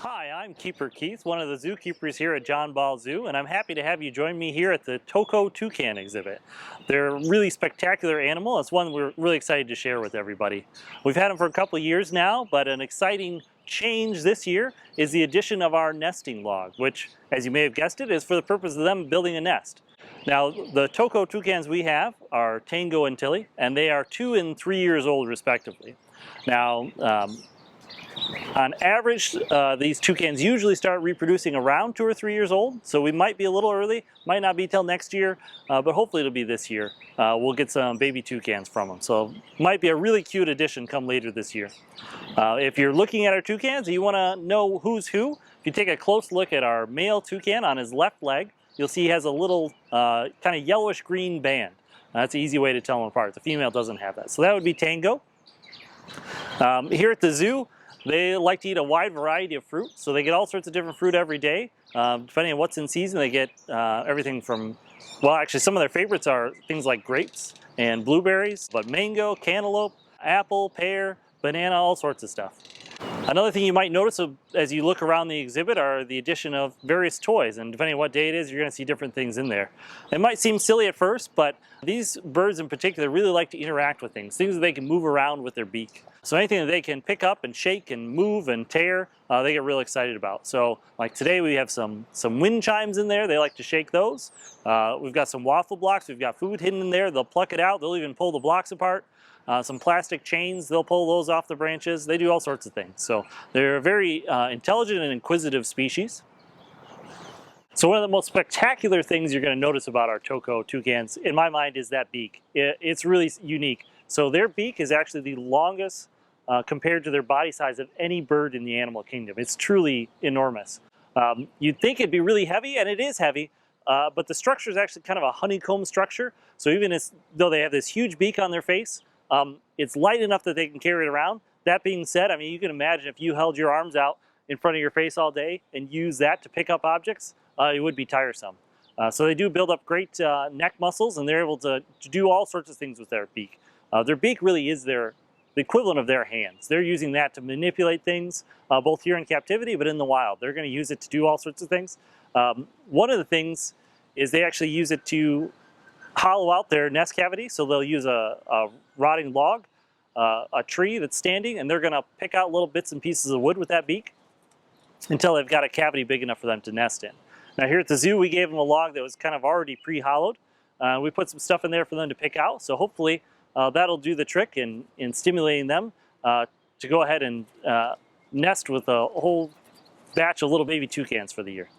Hi, I'm Keeper Keith, one of the zookeepers here at John Ball Zoo, and I'm happy to have you join me here at the Toco Toucan exhibit. They're a really spectacular animal. It's one we're really excited to share with everybody. We've had them for a couple of years now, but an exciting change this year is the addition of our nesting log, which, as you may have guessed it, is for the purpose of them building a nest. Now, the Toco Toucans we have are Tango and Tilly, and they are 2 and 3 years old respectively. Now, on average, these toucans usually start reproducing around 2 or 3 years old, so we might be a little early, might not be till next year, but hopefully it'll be this year. We'll get some baby toucans from them, so might be a really cute addition come later this year. If you're looking at our toucans and you want to know who's who, if you take a close look at our male toucan on his left leg, you'll see he has a little kind of yellowish green band. That's an easy way to tell them apart. The female doesn't have that, so that would be Tango. Here at the zoo, they like to eat a wide variety of fruit, so they get all sorts of different fruit every day. Depending on what's in season, they get everything from, well, actually some of their favorites are things like grapes and blueberries, but mango, cantaloupe, apple, pear, banana, all sorts of stuff. Another thing you might notice as you look around the exhibit are the addition of various toys, and depending on what day it is, you're going to see different things in there. It might seem silly at first, but these birds in particular really like to interact with things that they can move around with their beak. So anything that they can pick up and shake and move and tear, they get real excited about. So like today we have some wind chimes in there. They like to shake those. We've got some waffle blocks. We've got food hidden in there. They'll pluck it out. They'll even pull the blocks apart. Some plastic chains, they'll pull those off the branches. They do all sorts of things. So they're a very intelligent and inquisitive species. So one of the most spectacular things you're going to notice about our Toco toucans, in my mind, is that beak. It's really unique. So their beak is actually the longest compared to their body size of any bird in the animal kingdom. It's truly enormous. You'd think it'd be really heavy, and it is heavy, but the structure is actually kind of a honeycomb structure. So even though they have this huge beak on their face, it's light enough that they can carry it around. That being said, I mean, you can imagine if you held your arms out in front of your face all day and use that to pick up objects, it would be tiresome. So they do build up great neck muscles, and they're able to do all sorts of things with their beak. Their beak really is the equivalent of their hands. They're using that to manipulate things, both here in captivity, but in the wild. They're going to use it to do all sorts of things. One of the things is they actually use it to hollow out their nest cavity. So they'll use a rotting log, a tree that's standing, and they're going to pick out little bits and pieces of wood with that beak until they've got a cavity big enough for them to nest in. Now here at the zoo, we gave them a log that was kind of already pre-hollowed. We put some stuff in there for them to pick out, so hopefully that'll do the trick in stimulating them to go ahead and nest with a whole batch of little baby toucans for the year.